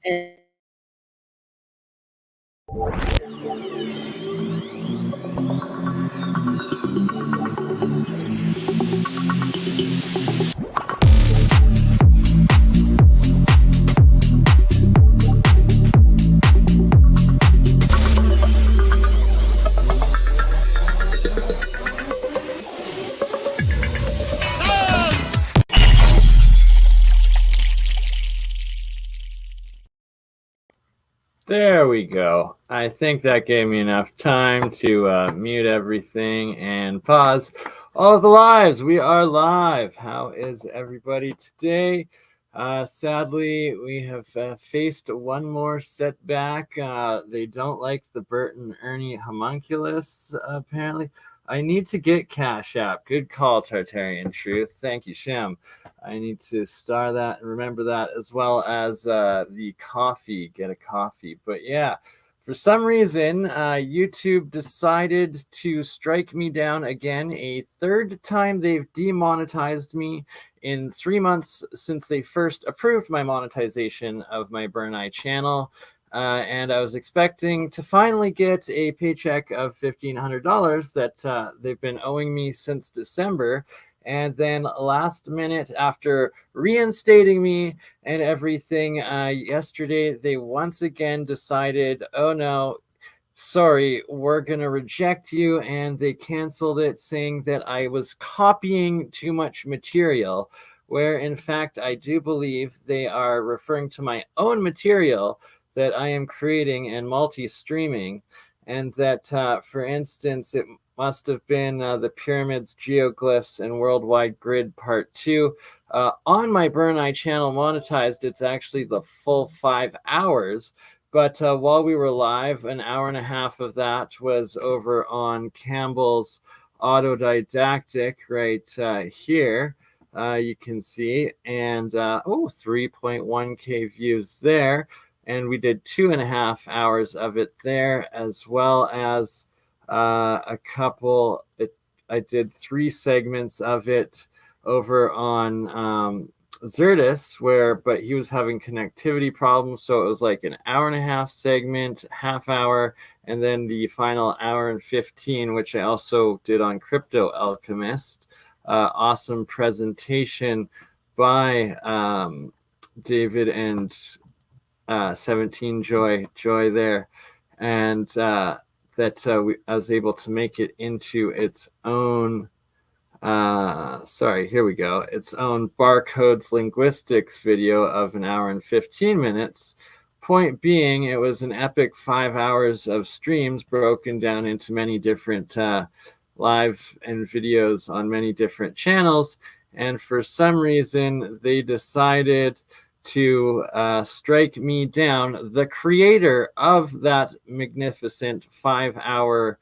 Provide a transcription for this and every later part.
And there we go. I think that gave me enough time to mute everything and pause all of the lives. We are live. How is everybody today? Sadly, we have faced one more setback. They don't like the Bert and Ernie homunculus, apparently. I need to get Cash App. Good call, Tartarian Truth. Thank you, Shem. I need to star that and remember that, as well as the coffee, get a coffee. But yeah, for some reason, YouTube decided to strike me down again. A third time they've demonetized me in 3 months since they first approved my monetization of my BurnEye channel. And I was expecting to finally get a paycheck of $1,500 that they've been owing me since December. And then last minute, after reinstating me and everything, yesterday, they once again decided, oh no, sorry, we're going to reject you. And they canceled it, saying that I was copying too much material, where in fact, I do believe they are referring to my own material that I am creating and multi-streaming. And that, for instance, it must have been the Pyramids, Geoglyphs, and Worldwide Grid Part 2. On my BurnEye channel, Monetized, it's actually the full 5 hours. But while we were live, an hour and a half of that was over on Campbell's Autodidactic right here. You can see, and 3.1K views there. And we did 2.5 hours of it there, as well as a couple. I did 3 segments of it over on Zertis, but he was having connectivity problems, so it was like an hour and a half segment, half hour, and then the final hour and 15, which I also did on Crypto Alchemist. Awesome presentation by David and 17 Joy there, and I was able to make it into its own here we go, its own barcodes linguistics video of an hour and 15 minutes. Point being, it was an epic 5 hours of streams broken down into many different live and videos on many different channels, and for some reason they decided to strike me down, the creator of that magnificent 5-hour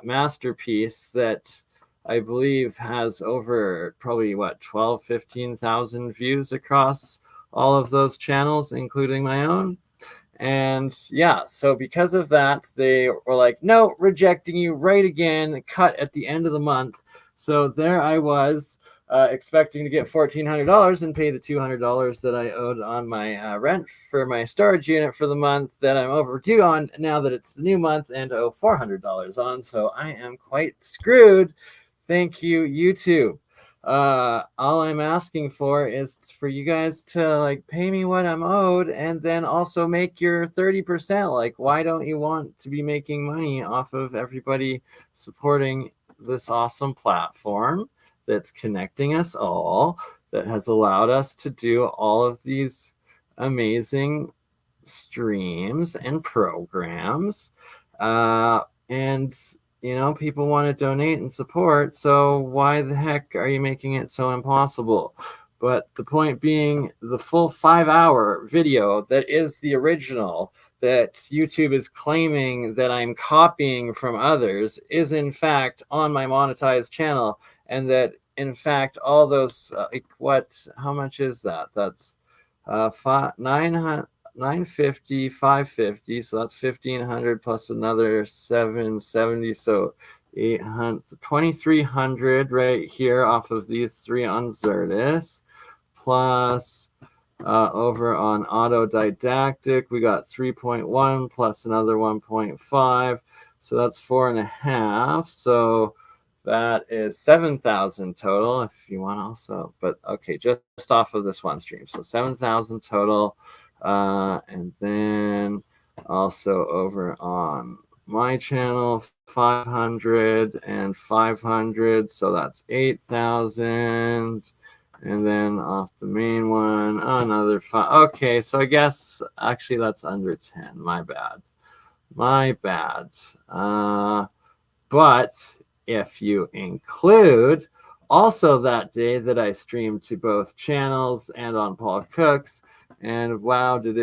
masterpiece that I believe has over probably 15,000 views across all of those channels, including my own. And yeah, so because of that, they were like, no, rejecting you right again, cut at the end of the month. So there I was, expecting to get $1,400 and pay the $200 that I owed on my rent for my storage unit for the month that I'm overdue on now that it's the new month, and owe $400 on. So I am quite screwed. Thank you, YouTube. All I'm asking for is for you guys to pay me what I'm owed, and then also make your 30%. Like, why don't you want to be making money off of everybody supporting this awesome platform that's connecting us all, that has allowed us to do all of these amazing streams and programs, and people want to donate and support, so why the heck are you making it so impossible? But the point being, the full 5-hour video that is the original, that YouTube is claiming that I'm copying from others, is in fact on my monetized channel, and that in fact all those how much is that? That's 950, 550, so that's 1,500 plus another 770, so 800, 2,300 right here off of these 3 on Zertis, plus Over on autodidactic, we got 3.1 plus another 1.5. So that's 4.5. So that is 7,000 total if you want also. But okay, just off of this one stream. So 7,000 total. And then also over on my channel, 500 and 500. So that's 8,000. And then off the main one, another 5. Okay, so I guess actually that's under 10. My bad. My bad. But if you include also that day that I streamed to both channels and on Paul Cook's, and wow, is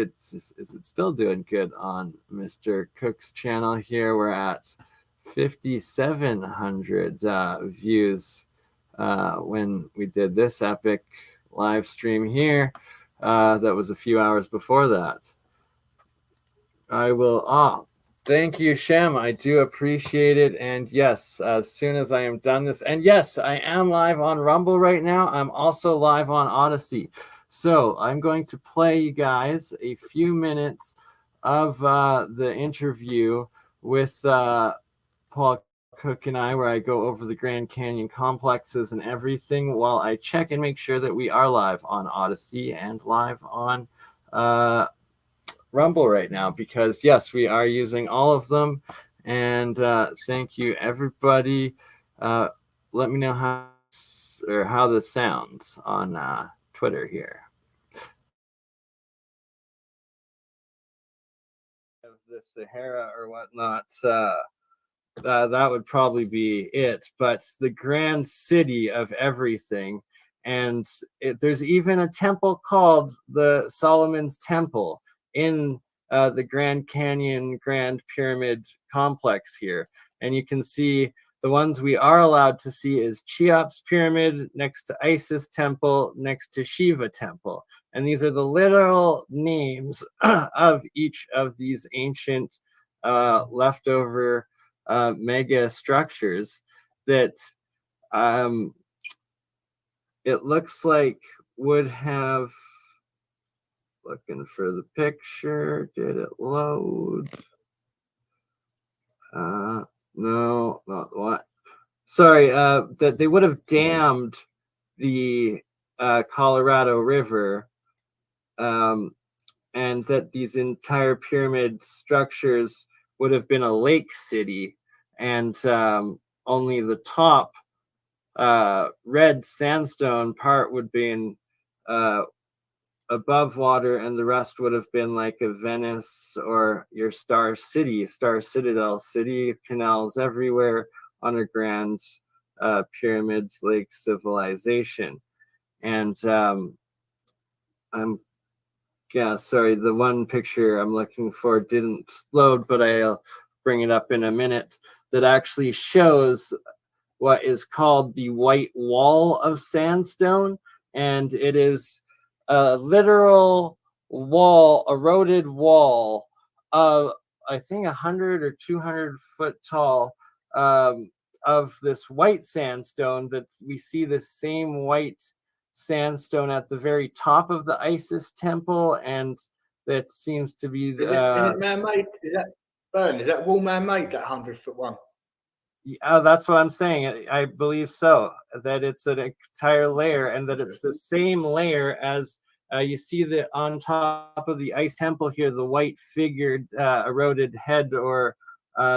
it still doing good on Mr. Cook's channel here? We're at 5,700 views when we did this epic live stream here. That was a few hours before that. I will. Thank you, Shem. I do appreciate it. And yes, as soon as I am done this, and yes, I am live on Rumble right now. I'm also live on OdySee. So I'm going to play you guys a few minutes of the interview with Paul Cook and I, where I go over the Grand Canyon complexes and everything while I check and make sure that we are live on OdySee and live on Rumble right now, because yes, we are using all of them. And thank you, everybody. Let me know how this sounds on Twitter here. Of the Sahara or whatnot. That would probably be it. But the grand city of everything, and there's even a temple called the Solomon's Temple in the Grand Canyon Grand Pyramid complex here. And you can see the ones we are allowed to see is Cheops Pyramid next to Isis Temple, next to Shiva Temple. And these are the literal names of each of these ancient leftover mega structures that it looks like would have, looking for the picture, did it load? No, not what. Sorry, that they would have dammed the Colorado River, and that these entire pyramid structures would have been a lake city, and only the top red sandstone part would be in above water, and the rest would have been like a Venice or your Star Citadel city, canals everywhere, underground pyramids, lake civilization. And sorry, the one picture I'm looking for didn't load, but I'll bring it up in a minute, that actually shows what is called the White Wall of Sandstone. And it is a literal wall, eroded wall of, I think, 100 or 200 foot tall, of this white sandstone, that we see the same white sandstone at the very top of the Isis temple, and that seems to be is it man-made? Is that wall man-made, that 100-foot one? That's what I'm saying. I believe so, that it's an entire layer, and that it's the same layer as you see the on top of the ice temple here, the white figured eroded head or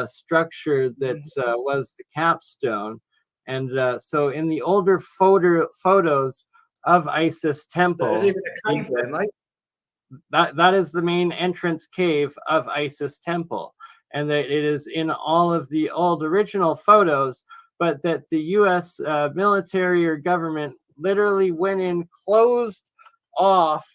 structure that was the capstone. And so in the older photos of Isis temple, there's even a cave there, mate. That is the main entrance cave of Isis temple, and that it is in all of the old original photos, but that the U.S. Military or government literally went in, closed off.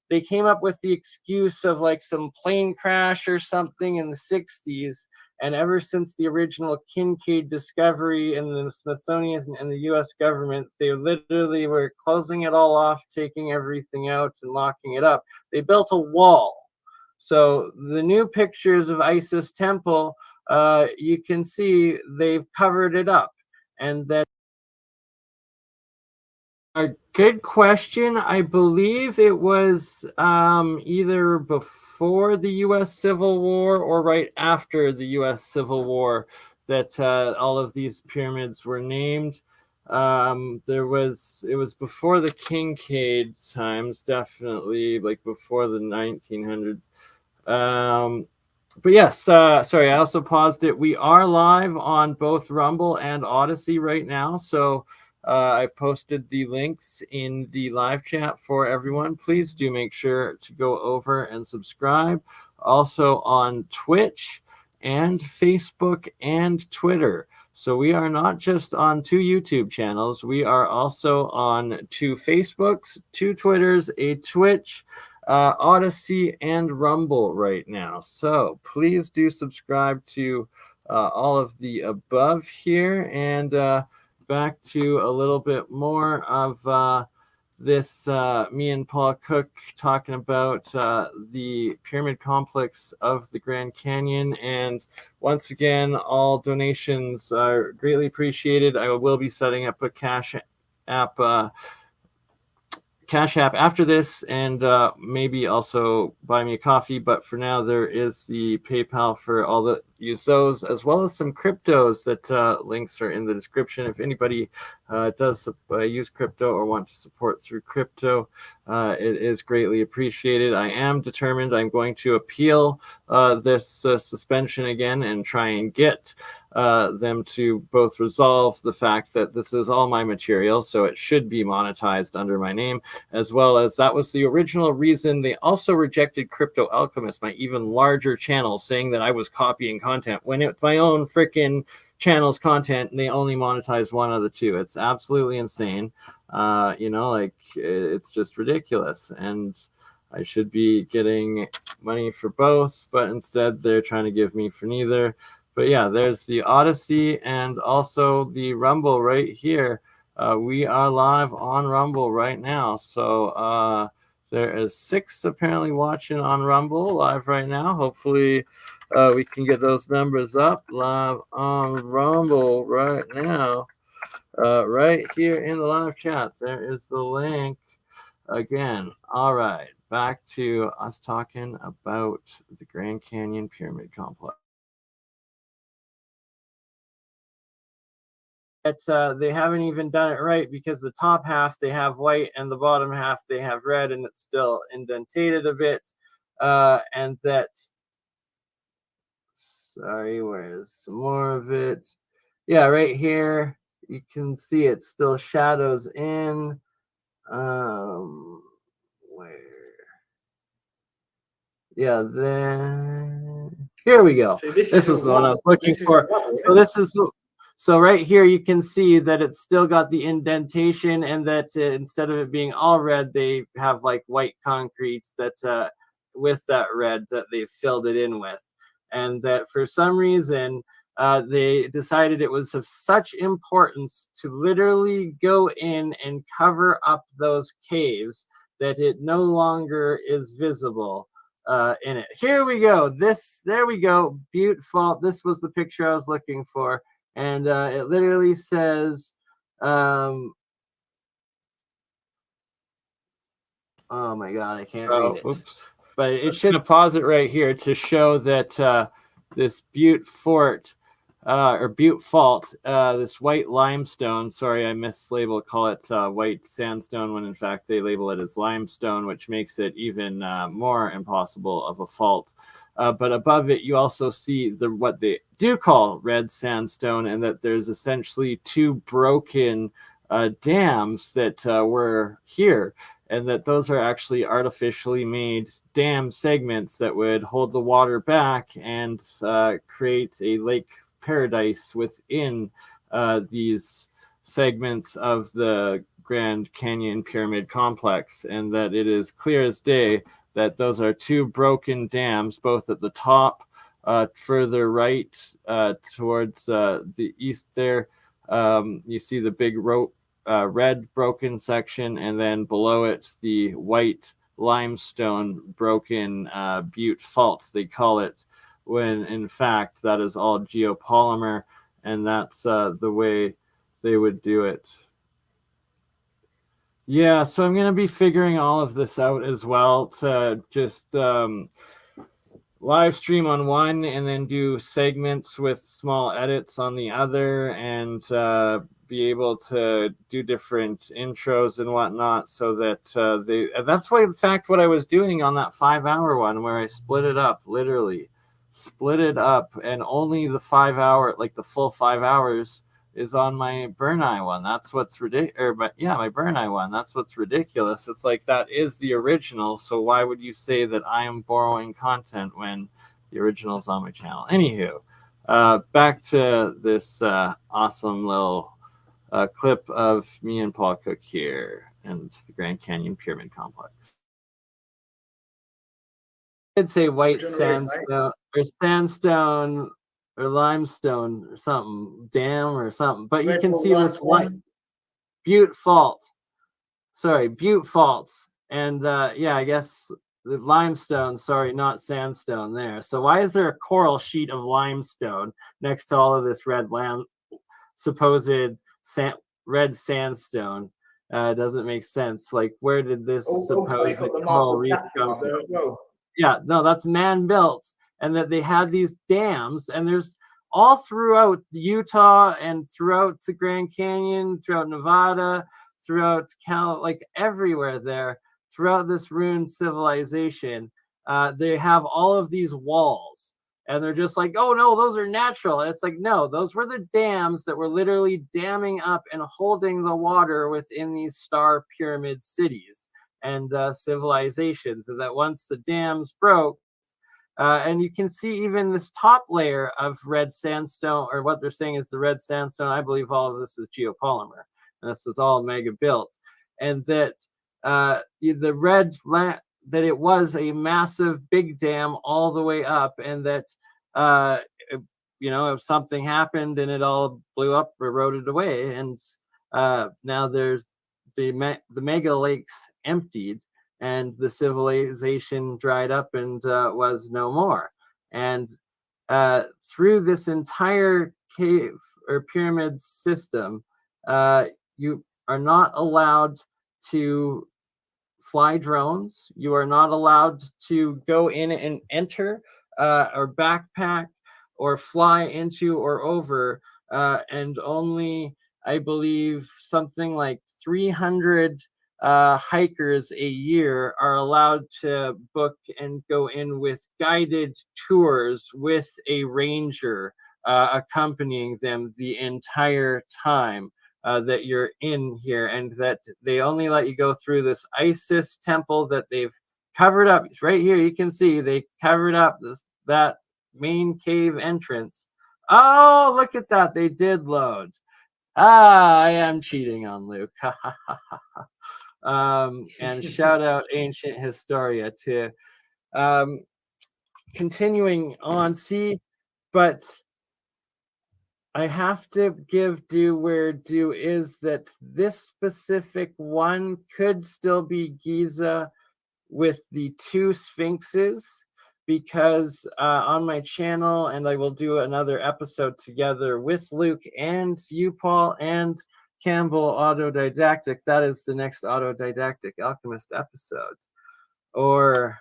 They came up with the excuse of like some plane crash or something in the 60s. And ever since the original Kincaid discovery in the Smithsonian and the U.S. government, they literally were closing it all off, taking everything out and locking it up. They built a wall. So the new pictures of Isis temple, you can see they've covered it up, and that are Good question. I believe it was either before the U.S. Civil War or right after the U.S. Civil War that all of these pyramids were named. It was before the Kincaid times, definitely, like before the 1900s. But yes, sorry, I also paused it. We are live on both Rumble and OdySee right now, so I've posted the links in the live chat for everyone. Please do make sure to go over and subscribe. Also on Twitch and Facebook and Twitter. So we are not just on 2 YouTube channels. We are also on 2 Facebooks, 2 Twitters, a Twitch, OdySee, and Rumble right now. So please do subscribe to all of the above here. And back to a little bit more of this, me and Paul Cook talking about the pyramid complex of the Grand Canyon. And once again, all donations are greatly appreciated. I will be setting up a Cash App after this, and maybe also buy me a coffee. But for now, there is the PayPal for all the use those, as well as some cryptos that links are in the description. If anybody does use crypto or want to support through crypto, it is greatly appreciated. I am determined. I'm going to appeal this suspension again and try and get them to both resolve the fact that this is all my material, so it should be monetized under my name, as well as that was the original reason they also rejected Crypto Alchemist, my even larger channel, saying that I was copying content when it's my own freaking channel's content and they only monetize one of the two. It's absolutely insane. Like it's just ridiculous, and I should be getting money for both, but instead they're trying to give me for neither. But yeah, there's the OdySee and also the Rumble right here. We are live on Rumble right now. So there is 6 apparently watching on Rumble live right now. Hopefully we can get those numbers up live on Rumble right now. Right here in the live chat, there is the link again. All right, back to us talking about the Grand Canyon Pyramid Complex. They haven't even done it right, because the top half they have white and the bottom half they have red, and it's still indentated a bit. And that, sorry, where's some more of it? Yeah, right here you can see it still shadows in. Where? Yeah, then here we go. So this was the one I was looking for. So this is. So right here, you can see that it's still got the indentation, and that instead of it being all red, they have like white concrete that with that red that they filled it in with. And that for some reason, they decided it was of such importance to literally go in and cover up those caves that it no longer is visible in it. Here we go. There we go. Beautiful. This was the picture I was looking for. And it literally says, oh my God, I can't read it. Oops. But it should pause it right here to show that this Butte Fort or Butte Fault, this white limestone, sorry, I mislabeled, call it white sandstone, when in fact they label it as limestone, which makes it even more impossible of a fault. But above it, you also see what they do call red sandstone, and that there's essentially 2 broken dams that were here, and that those are actually artificially made dam segments that would hold the water back and create a lake paradise within these segments of the Grand Canyon Pyramid Complex, and that it is clear as day that those are 2 broken dams, both at the top, further right towards the east there. You see the big red broken section, and then below it, the white limestone broken Butte Fault, they call it, when in fact that is all geopolymer, and that's the way they would do it. Yeah, so I'm going to be figuring all of this out as well to just live stream on one and then do segments with small edits on the other, and be able to do different intros and whatnot, so that that's why, in fact, what I was doing on that 5-hour one, where I split it up, literally split it up, and only the 5-hour, like the full 5 hours, is on my BurnEye one. That's what's ridiculous. But yeah, my BurnEye one. That's what's ridiculous. It's like, that is the original. So why would you say that I am borrowing content when the original is on my channel? Anywho, back to this awesome little clip of me and Paul Cook here and the Grand Canyon Pyramid Complex. I'd say white sandstone or sandstone or limestone or something, dam or something. But you can see this one Butte Fault. Sorry, Butte Faults. And yeah, I guess the limestone, sorry, not sandstone there. So why is there a coral sheet of limestone next to all of this supposed red sandstone? Doesn't make sense. Like, where did this supposed coral reef come from? Yeah, no, that's man-built, and that they had these dams, and there's all throughout Utah and throughout the Grand Canyon, throughout Nevada, throughout like everywhere there, throughout this ruined civilization, they have all of these walls, and they're just like, oh no, those are natural. And it's like, no, those were the dams that were literally damming up and holding the water within these star pyramid cities and civilizations, and that once the dams broke, and you can see even this top layer of red sandstone, or what they're saying is the red sandstone. I believe all of this is geopolymer, and this is all mega built, and that the red that it was a massive big dam all the way up, and that if something happened and it all blew up, eroded away, and now there's the mega lakes emptied, and the civilization dried up and was no more. And through this entire cave or pyramid system, you are not allowed to fly drones. You are not allowed to go in and enter or backpack or fly into or over, and only, I believe, something like 300 hikers a year are allowed to book and go in with guided tours with a ranger accompanying them the entire time that you're in here, and that they only let you go through this Isis temple that they've covered up. It's right here. You can see they covered up that main cave entrance. Oh, look at that. They did load. I am cheating on Luke. And shout out Ancient Historia too. Continuing on, see, but I have to give due where due is, that this specific one could still be Giza with the 2 sphinxes, because on my channel, and I will do another episode together with Luke and you, Paul, and Campbell Autodidactic. That is the next Autodidactic Alchemist episode. Or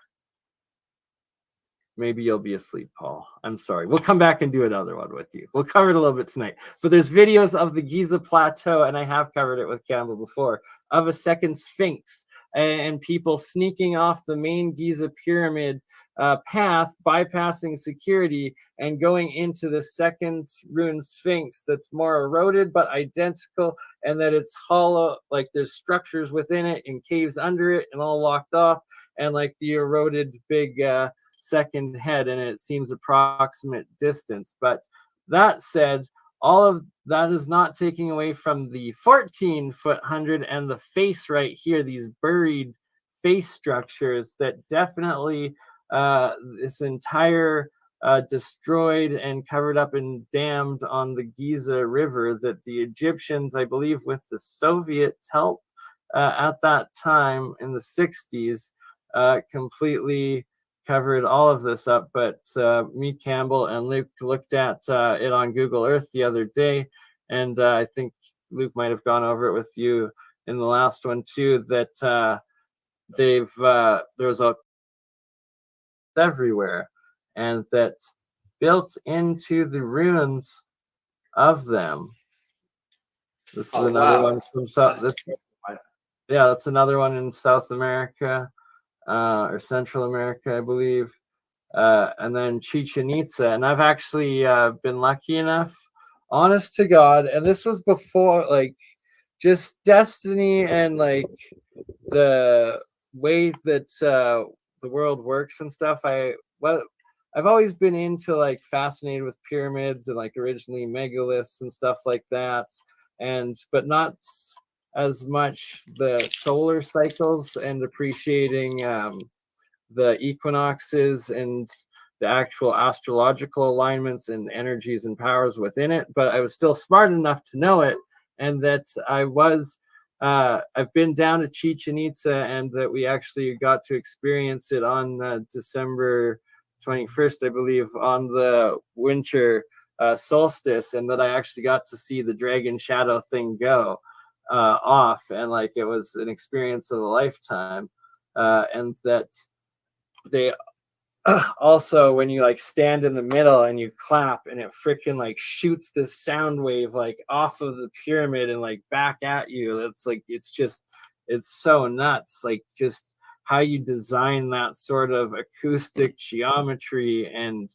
maybe you'll be asleep, Paul. I'm sorry. We'll come back and do another one with you. We'll cover it a little bit tonight. But there's videos of the Giza Plateau, and I have covered it with Campbell before, of a second Sphinx, and people sneaking off the main Giza pyramid path, bypassing security, and going into the second ruined Sphinx that's more eroded but identical, and that it's hollow, like there's structures within it and caves under it and all locked off, and like the eroded big second head, and it seems approximate distance. But that said, all of that is not taking away from the 14-foot 100 and the face right here, these buried face structures that definitely this entire destroyed and covered up and dammed on the Giza River, that the Egyptians, I believe with the Soviets' help at that time in the 60s, completely covered all of this up. But me, Campbell, and Luke looked at it on Google Earth the other day, and I think Luke might have gone over it with you in the last one too, that there's a everywhere, and that built into the ruins of them. This is another one from South. That's another one in South America, or Central America, I believe. And then Chichen Itza. And I've actually been lucky enough, honest to God, and this was before, like, just destiny and, like, the way that the world works and stuff. I've always been into, like, fascinated with pyramids and, like, originally megaliths and stuff like that, but not as much the solar cycles and appreciating the equinoxes and the actual astrological alignments and energies and powers within it. But I was still smart enough to know it, and that I've been down to Chichen Itza, and that we actually got to experience it on December 21st, I believe, on the winter solstice, and that I actually got to see the dragon shadow thing go off, and, like, it was an experience of a lifetime. And that they also, when you, like, stand in the middle and you clap, and it freaking, like, shoots this sound wave, like, off of the pyramid and, like, back at you. It's like, it's so nuts, like, just how you design that sort of acoustic geometry. And,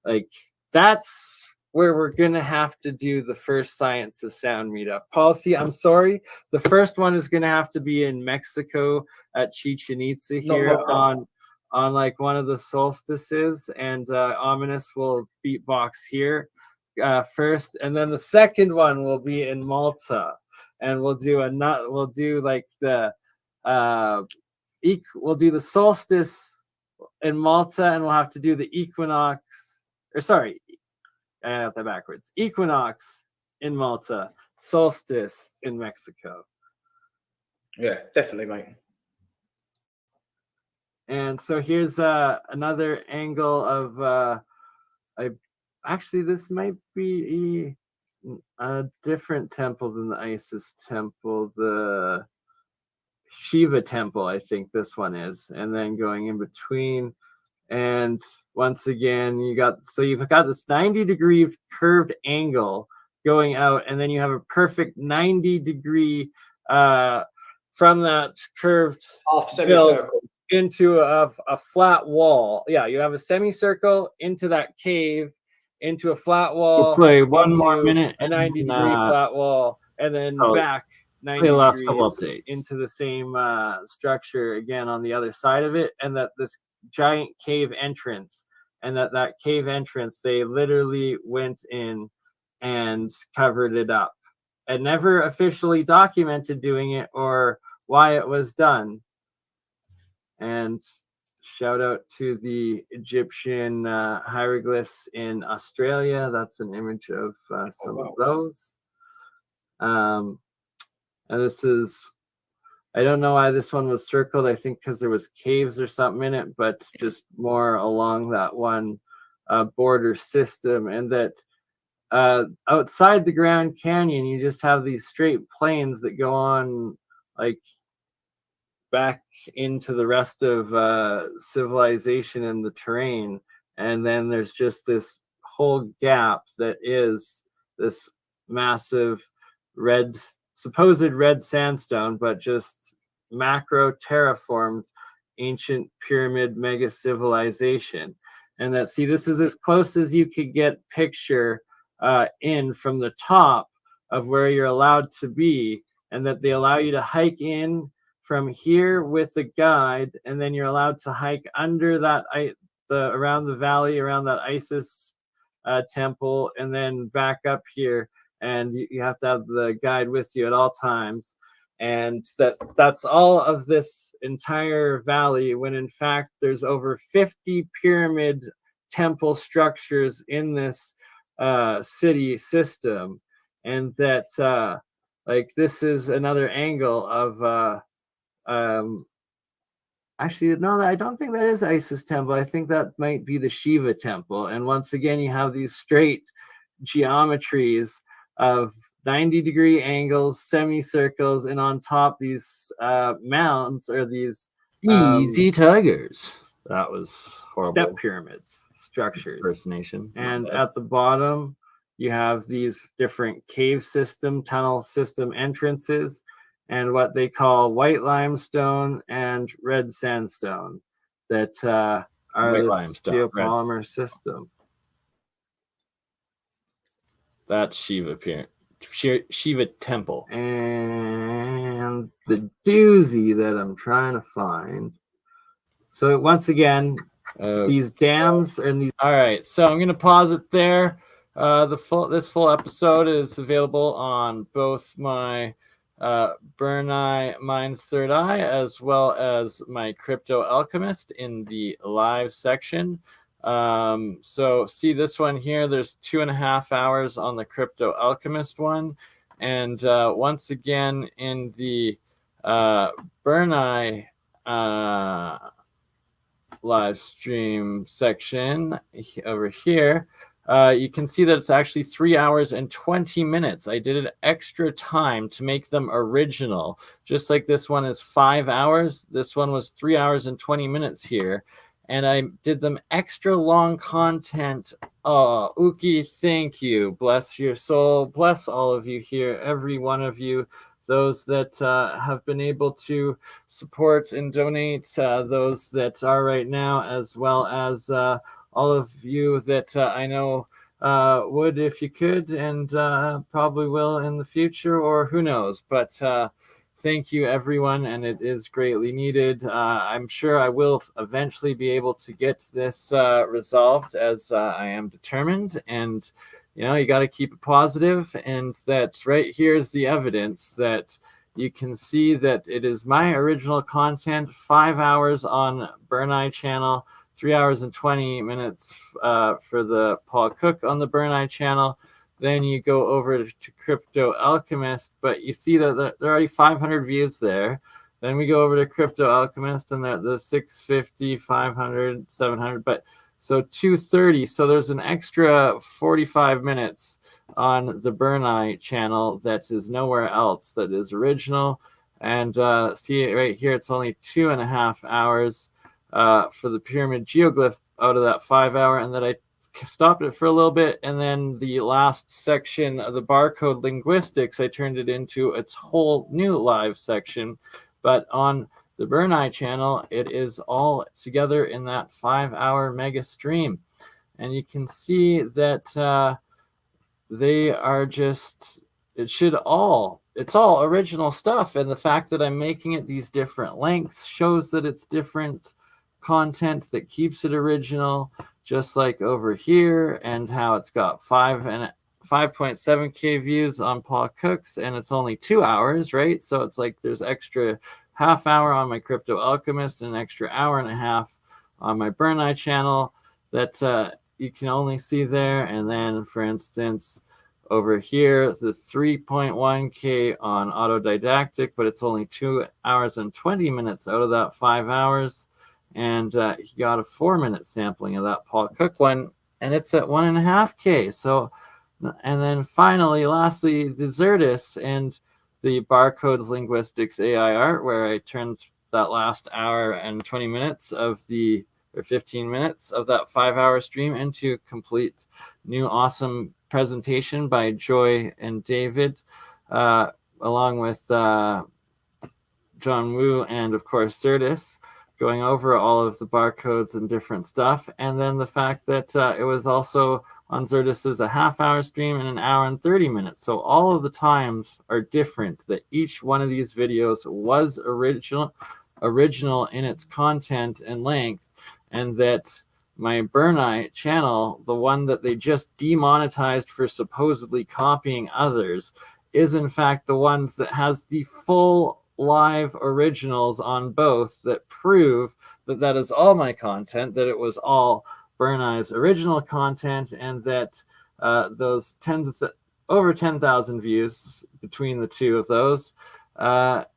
like, that's where we're gonna have to do the first Science of Sound meetup. Policy, I'm sorry, the first one is gonna have to be in Mexico at Chichen Itza here on like one of the solstices, and Ominous will beatbox here first, and then the second one will be in Malta, and we'll do the solstice in Malta, and we'll have to do the equinox, or sorry, I got that backwards. Equinox in Malta, solstice in Mexico. Yeah, definitely, mate. And so here's another angle of actually, this might be a different temple than the Isis temple, the Shiva temple, I think this one is, and then going in between. And once again, you've got this 90-degree curved angle going out, and then you have a perfect 90-degree from that curved half semicircle into a flat wall. Yeah, you have a semicircle into that cave, into a flat wall. We'll play one more minute, a 90-degree flat wall, and then back 90 degrees into the same structure again on the other side of it, and that this giant cave entrance, and that cave entrance, they literally went in and covered it up, and never officially documented doing it or why it was done. And shout out to the Egyptian hieroglyphs in Australia. That's an image of some of those. And this is, I don't know why this one was circled. I think because there was caves or something in it, but just more along that one border system. And that outside the Grand Canyon, you just have these straight plains that go on, like, back into the rest of civilization and the terrain. And then there's just this whole gap that is this massive supposed red sandstone, but just macro terraformed ancient pyramid mega civilization. And that, see, this is as close as you could get picture in from the top of where you're allowed to be, and that they allow you to hike in from here with a guide, and then you're allowed to hike under that around the valley, around that Isis temple, and then back up here, and you have to have the guide with you at all times. And that's all of this entire valley, when in fact there's over 50 pyramid temple structures in this city system. And that like, this is another angle of actually, no, I don't think that is Isis temple. I think that might be the Shiva temple. And once again, you have these straight geometries of 90-degree angles, semicircles, and on top these mounds or these easy tigers. That was horrible. Step pyramids structures. Impersonation. And at the bottom, you have these different cave system, tunnel system entrances, and what they call white limestone and red sandstone that are the geopolymer system. That's Shiva temple. And the doozy that I'm trying to find. So once again, these dams and these. All right, so I'm gonna pause it there. This full episode is available on both my BurnEye Mind's Third Eye as well as my Crypto Alchemist in the live section. So see this one here, there's 2.5 hours on the Crypto Alchemist one. And once again in the BurnEye live stream section over here, you can see that it's actually 3 hours and 20 minutes. I did it extra time to make them original. Just like this one is 5 hours, this one was 3 hours and 20 minutes here. And I did them extra long content. Oh, Uki, thank you. Bless your soul. Bless all of you here, every one of you. Those that have been able to support and donate, those that are right now, as well as all of you that I know would if you could, and probably will in the future, or who knows. But thank you, everyone, and it is greatly needed. I'm sure I will eventually be able to get this resolved, as I am determined. And you got to keep it positive, and that right here is the evidence that you can see that it is my original content. 5 hours on BurnEye channel, 3 hours and 20 minutes for the Paul Cook on the BurnEye channel. Then you go over to Crypto Alchemist, but you see that there are already 500 views there. Then we go over to Crypto Alchemist, and the 650, 500, 700, but so 230. So there's an extra 45 minutes on the BurnEye channel that is nowhere else, that is original. And see it right here, it's only 2.5 hours for the pyramid geoglyph out of that 5 hour, and that I stopped it for a little bit, and then the last section of the barcode linguistics, I turned it into its whole new live section. But on the BurnEye channel, it is all together in that 5 hour mega stream. And you can see that they are just, it's all original stuff. And the fact that I'm making it these different lengths shows that it's different content that keeps it original, just like over here, and how it's got 5.7K views on Paul Cook's, and it's only 2 hours, right? So it's like there's extra half hour on my Crypto Alchemist and an extra hour and a half on my BurnEye channel that you can only see there. And then, for instance, over here, the 3.1K on autodidactic, but it's only 2 hours and 20 minutes out of that 5 hours. And he got a 4-minute sampling of that Paul Cook one, and it's at 1.5K. So, and then finally, lastly, Desertus and the barcodes linguistics AI art, where I turned that last hour and 20 minutes of or 15 minutes of that 5 hour stream into complete new awesome presentation by Joy and David, along with John Woo and of course Zertis, going over all of the barcodes and different stuff. And then the fact that it was also on Zertis's a half-hour stream and 1 hour and 30 minutes. So all of the times are different, that each one of these videos was original in its content and length, and that my BurnEye channel, the one that they just demonetized for supposedly copying others, is in fact the ones that has the full live originals on both, that prove that that is all my content, that it was all BurnEye's original content, and that those over 10,000 views between the two of those, that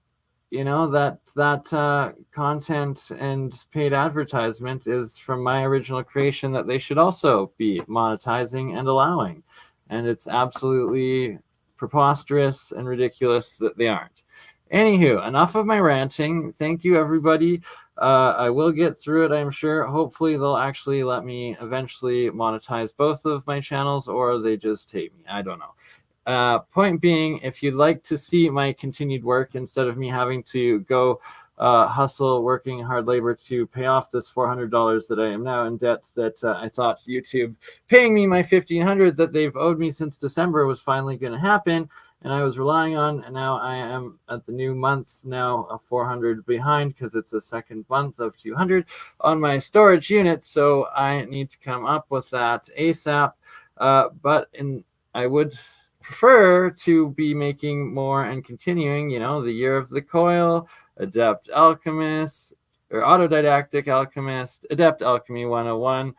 content and paid advertisement is from my original creation, that they should also be monetizing and allowing. And it's absolutely preposterous and ridiculous that they aren't. Anywho, enough of my ranting. Thank you, everybody. I will get through it, I'm sure. Hopefully, they'll actually let me eventually monetize both of my channels, or they just hate me. I don't know. Point being, if you'd like to see my continued work instead of me having to go hustle, working hard labor to pay off this $400 that I am now in debt, that I thought YouTube paying me my $1,500 that they've owed me since December was finally going to happen, and I was relying on, and now I am at the new month now a 400 behind because it's a second month of 200 on my storage unit, so I need to come up with that ASAP. I would prefer to be making more and continuing, the Year of the Coil, Adeptelkhemist, or Autodidactic Alchemist, Adept Alchemy 101,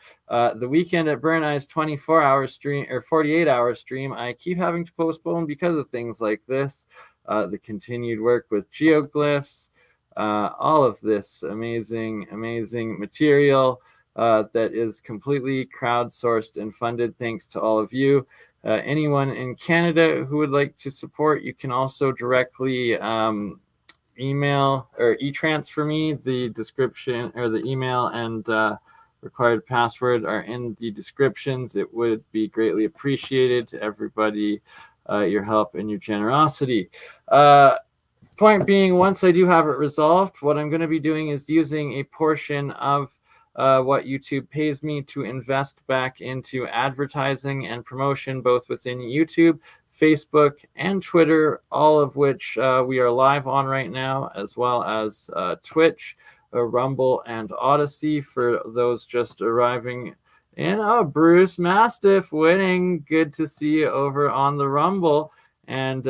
the Weekend at BurnEye's 24-hour stream or 48-hour stream. I keep having to postpone because of things like this, the continued work with geoglyphs, all of this amazing material that is completely crowdsourced and funded thanks to all of you. Anyone in Canada who would like to support, you can also directly email or e-transfer me. The description or the email and required password are in the descriptions. It would be greatly appreciated to everybody, your help and your generosity. Point being, once I do have it resolved, what I'm going to be doing is using a portion of what YouTube pays me to invest back into advertising and promotion, both within YouTube, Facebook, and Twitter, all of which we are live on right now, as well as Twitch, Rumble, and OdySee for those just arriving in. Oh, Bruce Mastiff winning. Good to see you over on the Rumble. And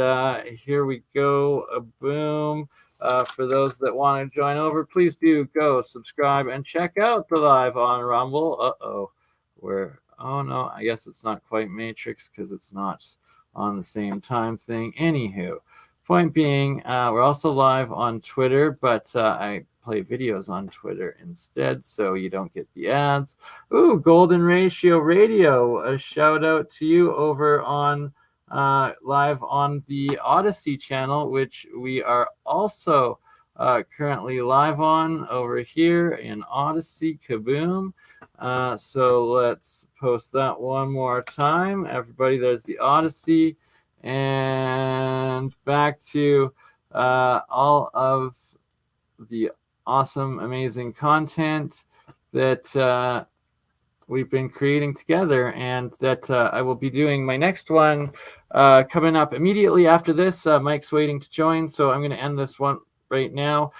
here we go. Boom. For those that want to join over, please do go subscribe and check out the live on Rumble. Oh no, I guess it's not quite Matrix because it's not on the same time thing. Anywho, point being, we're also live on Twitter, but I play videos on Twitter instead, so you don't get the ads. Ooh, Golden Ratio Radio, a shout out to you over on live on the OdySee channel, which we are also currently live on over here in OdySee. Kaboom. So let's post that one more time. Everybody, there's the OdySee. And back to all of the awesome, amazing content that we've been creating together, and that I will be doing my next one coming up immediately after this. Mike's waiting to join, so I'm going to end this one right now.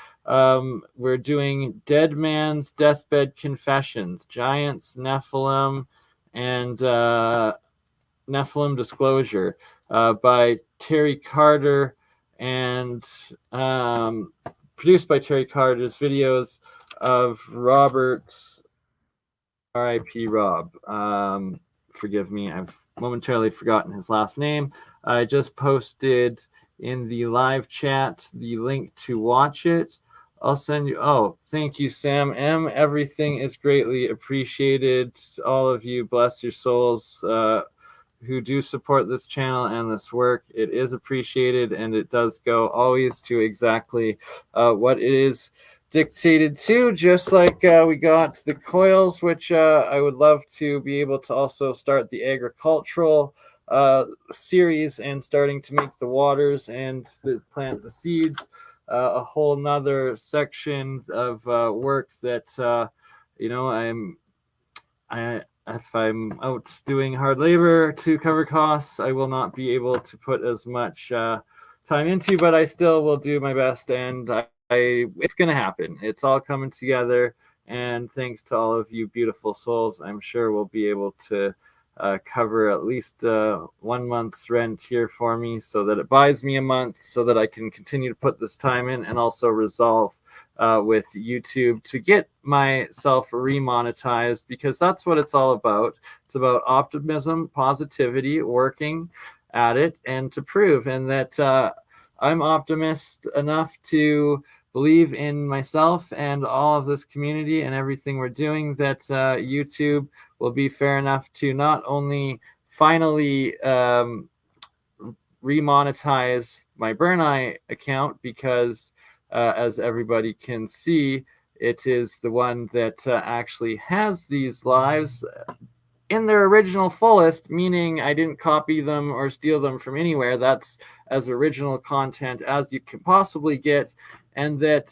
We're doing Dead Man's Deathbed Confessions, Giants, Nephilim, and Nephilim Disclosure by Terry Carter, and produced by Terry Carter's videos of Robert's R.I.P. Rob. Forgive me, I've momentarily forgotten his last name. I just posted in the live chat the link to watch it. I'll send you. Oh, thank you, Sam M. Everything is greatly appreciated. All of you, bless your souls, who do support this channel and this work. It is appreciated, and it does go always to exactly what it is dictated to, just like we got the coils, which I would love to be able to also start the agricultural series and starting to make the waters and plant the seeds. A whole nother section of work that if I'm out doing hard labor to cover costs, I will not be able to put as much time into, but I still will do my best, and it's going to happen. It's all coming together, and thanks to all of you beautiful souls, I'm sure we'll be able to cover at least 1 month's rent here for me, so that it buys me a month, so that I can continue to put this time in, and also resolve with YouTube to get myself remonetized, because that's what it's all about. It's about optimism, positivity, working at it, and to prove, and that I'm optimist enough to believe in myself and all of this community and everything we're doing, that YouTube will be fair enough to not only finally remonetize my BurnEye account because, as everybody can see, it is the one that actually has these lives in their original fullest, meaning I didn't copy them or steal them from anywhere. That's as original content as you can possibly get. And that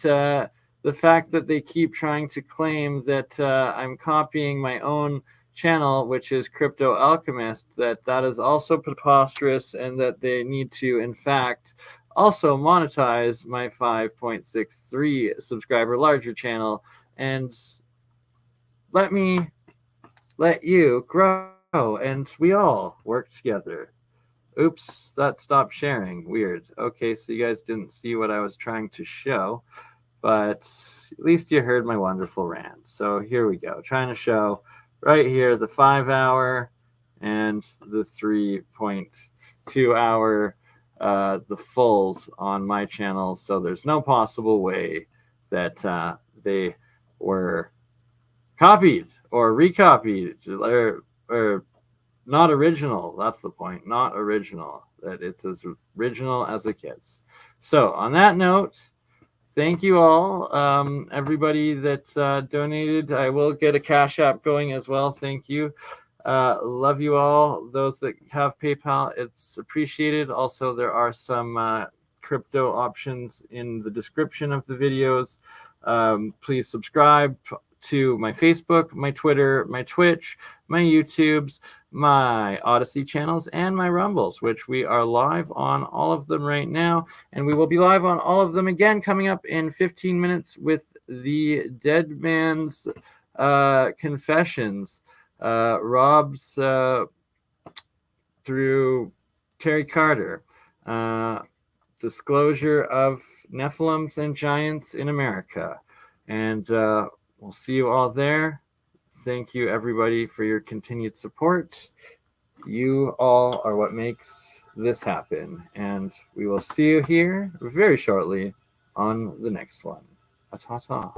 the fact that they keep trying to claim that I'm copying my own channel, which is Crypto Alchemist, that is also preposterous, and that they need to, in fact, also monetize my 5.63 subscriber larger channel and let you grow, and we all work together. Oops, that stopped sharing. Weird. Okay, so you guys didn't see what I was trying to show, but at least you heard my wonderful rant. So here we go. Trying to show right here the 5 hour and the 3.2 hour, the fulls on my channel. So there's no possible way that they were copied or recopied or not original. That's the point. Not original. That it's as original as it gets. So on that note, thank you all, everybody that donated. I will get a Cash App going as well. Thank you. Love you all. Those that have PayPal, it's appreciated. Also, there are some crypto options in the description of the videos. Please subscribe to my Facebook, my Twitter, my Twitch, my YouTubes, my OdySee channels, and my Rumbles, which we are live on all of them right now. And we will be live on all of them again coming up in 15 minutes with the Dead Man's Confessions. Rob's through Terry Carter. Disclosure of Nephilims and Giants in America. And we'll see you all there. Thank you, everybody, for your continued support. You all are what makes this happen. And we will see you here very shortly on the next one. Ta-ta.